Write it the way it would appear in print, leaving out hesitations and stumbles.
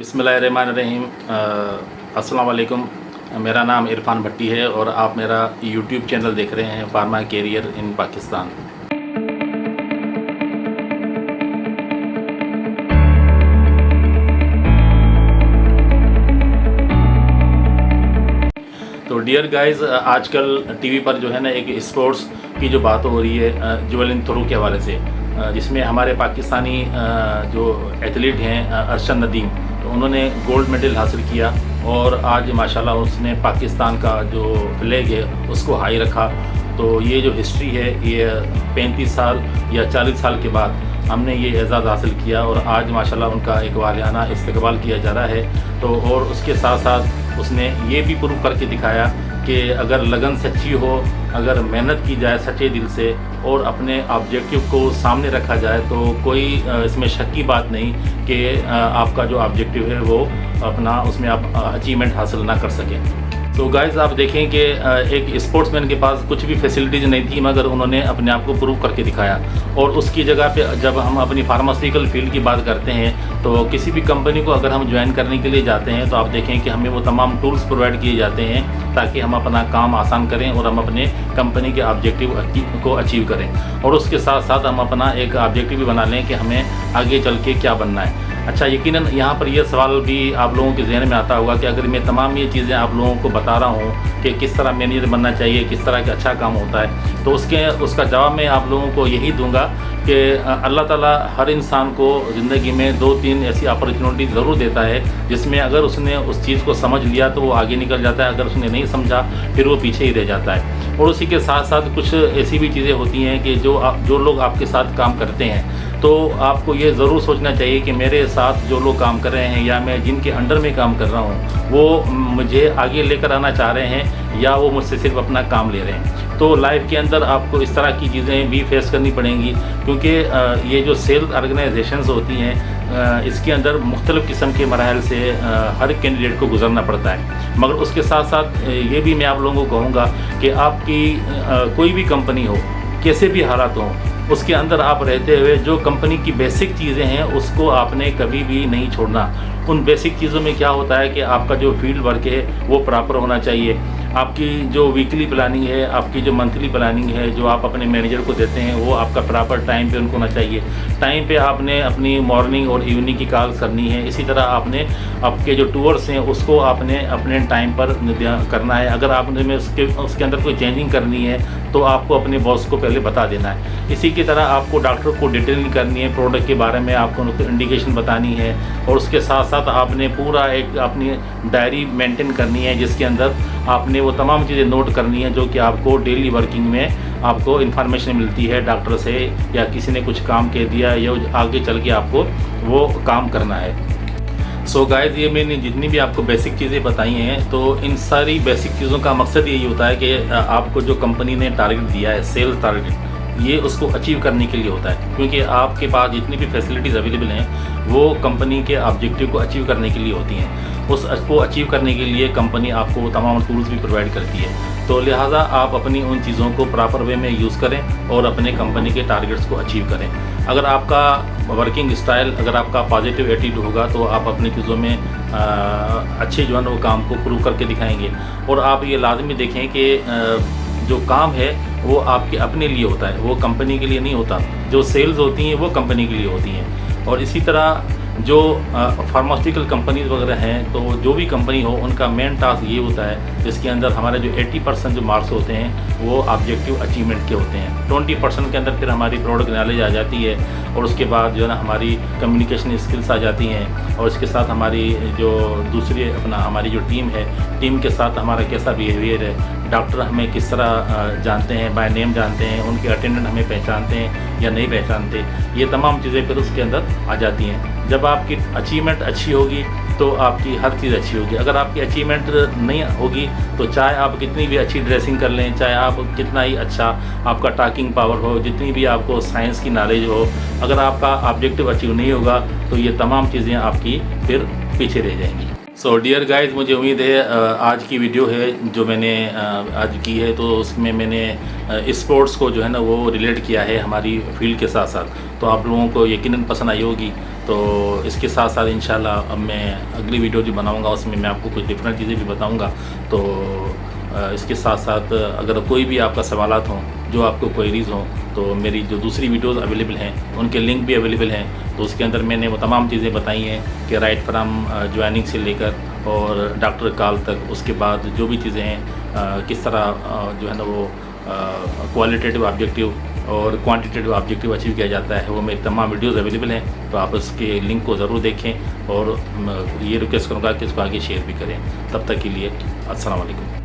बिस्मिल्लाहिर्रहमानिर्रहीम। अस्सलाम वालेकुम। मेरा नाम इरफान भट्टी है और आप मेरा यूट्यूब चैनल देख रहे हैं फार्मा कैरियर इन पाकिस्तान। तो डियर गाइस, आजकल टीवी पर जो है ना एक स्पोर्ट्स की जो बात हो रही है जेवलिन थ्रो के हवाले से, जिसमें हमारे पाकिस्तानी जो एथलीट हैं अरशद नदीम, तो उन्होंने गोल्ड मेडल हासिल किया और आज माशाल्लाह उसने पाकिस्तान का जो फ्लैग है उसको हाई रखा। तो ये जो हिस्ट्री है, ये 35 साल या 40 साल के बाद हमने ये एजाज़ हासिल किया और आज माशाल्लाह उनका एक वालियाना इस्तकबाल किया जा रहा है। तो और उसके साथ साथ उसने ये भी प्रूव करके दिखाया कि अगर लगन सच्ची हो, अगर मेहनत की जाए सच्चे दिल से और अपने ऑब्जेक्टिव को सामने रखा जाए, तो कोई इसमें शक की बात नहीं कि आपका जो ऑब्जेक्टिव है वो अपना उसमें आप अचीवमेंट हासिल ना कर सकें। तो गाइस, आप देखें कि एक स्पोर्ट्समैन के पास कुछ भी फैसिलिटीज़ नहीं थी, मगर उन्होंने अपने आप को प्रूव करके दिखाया। और उसकी जगह पे जब हम अपनी फार्मास्यूटिकल फील्ड की बात करते हैं, तो किसी भी कंपनी को अगर हम ज्वाइन करने के लिए जाते हैं तो आप देखें कि हमें वो तमाम टूल्स प्रोवाइड किए जाते हैं ताकि हम अपना काम आसान करें और हम अपने कंपनी के ऑब्जेक्टिव को अचीव करें। और उसके साथ साथ हम अपना एक ऑब्जेक्टिव भी बना लें कि हमें आगे चल के क्या बनना है। अच्छा, यकीनन यहाँ पर यह सवाल भी आप लोगों के जहन में आता होगा कि अगर मैं तमाम ये चीज़ें आप लोगों को बता रहा हूँ कि किस तरह मैनेजर बनना चाहिए, किस तरह का अच्छा काम होता है, तो उसका जवाब मैं आप लोगों को यही दूंगा कि अल्लाह ताला हर इंसान को ज़िंदगी में 2-3 ऐसी अपॉर्चुनिटी ज़रूर देता है जिसमें अगर उसने उस चीज़ को समझ लिया तो वो आगे निकल जाता है, अगर उसने नहीं समझा फिर वो पीछे ही रह जाता है। और उसी के साथ साथ कुछ ऐसी भी चीज़ें होती हैं कि जो लोग आपके साथ काम करते हैं, तो आपको ये ज़रूर सोचना चाहिए कि मेरे साथ जो लोग काम कर रहे हैं या मैं जिनके अंडर में काम कर रहा हूँ वो मुझे आगे लेकर आना चाह रहे हैं या वो मुझसे सिर्फ अपना काम ले रहे हैं। तो लाइफ के अंदर आपको इस तरह की चीज़ें भी फेस करनी पड़ेंगी, क्योंकि ये जो सेल्स ऑर्गेनाइजेशंस होती हैं इसके अंदर मुख्तलिफ़ किस्म के मराहल से हर कैंडिडेट को गुजरना पड़ता है। मगर उसके साथ साथ ये भी मैं आप लोगों को कहूँगा कि आपकी कोई भी कंपनी हो, कैसे भी हालात हों, उसके अंदर आप रहते हुए जो कंपनी की बेसिक चीज़ें हैं उसको आपने कभी भी नहीं छोड़ना। उन बेसिक चीज़ों में क्या होता है कि आपका जो फील्ड वर्क है वो प्रॉपर होना चाहिए, आपकी जो वीकली प्लानिंग है, आपकी जो मंथली प्लानिंग है जो आप अपने मैनेजर को देते हैं वो आपका प्रॉपर टाइम पे उनको होना चाहिए। टाइम पे आपने अपनी मॉर्निंग और इवनिंग की कॉल्स करनी है। इसी तरह आपने आपके जो टूर्स हैं उसको आपने अपने टाइम पर करना है। अगर आपने उसके अंदर कोई चेंजिंग करनी है तो आपको अपने बॉस को पहले बता देना है। इसी की तरह आपको डॉक्टर को डिटेलिंग करनी है, प्रोडक्ट के बारे में आपको उनको इंडिकेशन बतानी है। और उसके साथ साथ आपने पूरा एक अपनी डायरी मेंटेन करनी है जिसके अंदर आपने वो तमाम चीज़ें नोट करनी है जो कि आपको डेली वर्किंग में आपको इन्फॉर्मेशन मिलती है डॉक्टर से या किसी ने कुछ काम कह दिया या आगे चल के आपको वो काम करना है। सो गाइस, ये मैंने जितनी भी आपको बेसिक चीज़ें बताई हैं, तो इन सारी बेसिक चीज़ों का मकसद यही होता है कि आपको जो कंपनी ने टारगेट दिया है, सेल्स टारगेट, ये उसको अचीव करने के लिए होता है। क्योंकि आपके पास जितनी भी फैसिलिटीज़ अवेलेबल हैं वो कंपनी के ऑब्जेक्टिव को अचीव करने के लिए होती हैं। उसको अचीव करने के लिए कंपनी आपको तमाम टूल्स भी प्रोवाइड करती है। तो लिहाजा आप अपनी उन चीज़ों को प्रॉपर वे में यूज़ करें और अपने कंपनी के टारगेट्स को अचीव करें। अगर आपका वर्किंग स्टाइल, अगर आपका पॉजिटिव एटीट्यूड होगा तो आप अपनी चीज़ों में अच्छे जो है वो काम को प्रूव करके दिखाएंगे। और आप ये लाजमी देखें कि जो काम है वो आपके अपने लिए होता है, वो कंपनी के लिए नहीं होता। जो सेल्स होती हैं वो कंपनी के लिए होती हैं। और इसी तरह जो फार्मास्यूटिकल कंपनीज वगैरह हैं, तो जो भी कंपनी हो उनका मेन टास्क ये होता है जिसके अंदर हमारे जो 80% जो मार्क्स होते हैं वो ऑब्जेक्टिव अचीवमेंट के होते हैं। 20% के अंदर फिर हमारी प्रोडक्ट नॉलेज आ जाती है और उसके बाद जो है ना हमारी कम्युनिकेशन स्किल्स आ जाती हैं। और इसके साथ हमारी जो दूसरी हमारी जो टीम है, टीम के साथ हमारा कैसा बिहेवियर है, डॉक्टर हमें किस तरह जानते हैं, बाय नेम जानते हैं, उनके अटेंडेंट हमें पहचानते हैं या नहीं पहचानते, ये तमाम चीज़ें फिर उसके अंदर आ जाती हैं। जब आपकी अचीवमेंट अच्छी होगी तो आपकी हर चीज़ अच्छी होगी। अगर आपकी अचीवमेंट नहीं होगी तो चाहे आप कितनी भी अच्छी ड्रेसिंग कर लें, चाहे आप कितना ही अच्छा आपका टॉकिंग पावर हो, जितनी भी आपको साइंस की नॉलेज हो, अगर आपका ऑब्जेक्टिव अचीव नहीं होगा तो ये तमाम चीज़ें आपकी फिर पीछे रह जाएंगी। सो डियर गाइस, मुझे उम्मीद है आज की वीडियो है जो मैंने आज की है, तो उसमें मैंने स्पोर्ट्स को जो है ना वो रिलेट किया है हमारी फील्ड के साथ साथ, तो आप लोगों को यकीनन पसंद आई होगी। तो इसके साथ साथ इंशाल्लाह अब मैं अगली वीडियो जो बनाऊंगा उसमें मैं आपको कुछ डिफरेंट चीज़ें भी बताऊंगा। तो इसके साथ साथ अगर कोई भी आपका सवालात हों, जो आपको क्वेरीज़ हों, तो मेरी जो दूसरी वीडियोज़ अवेलेबल हैं उनके लिंक भी अवेलेबल हैं। तो उसके अंदर मैंने वो तमाम चीज़ें बताई हैं कि राइट फ्राम ज्वाइनिंग से लेकर और डॉक्टर कॉल तक, उसके बाद जो भी चीज़ें हैं किस तरह जो है ना वो क्वालिटेटिव ऑब्जेक्टिव और क्वांटिटेटिव ऑब्जेक्टिव अचीव किया जाता है, वो मेरी तमाम वीडियोज़ अवेलेबल हैं। तो आप उसके लिंक को ज़रूर देखें और ये रिक्वेस्ट करूँगा कि इसको आगे शेयर भी करें। तब तक के लिए अस्सलाम वालेकुम।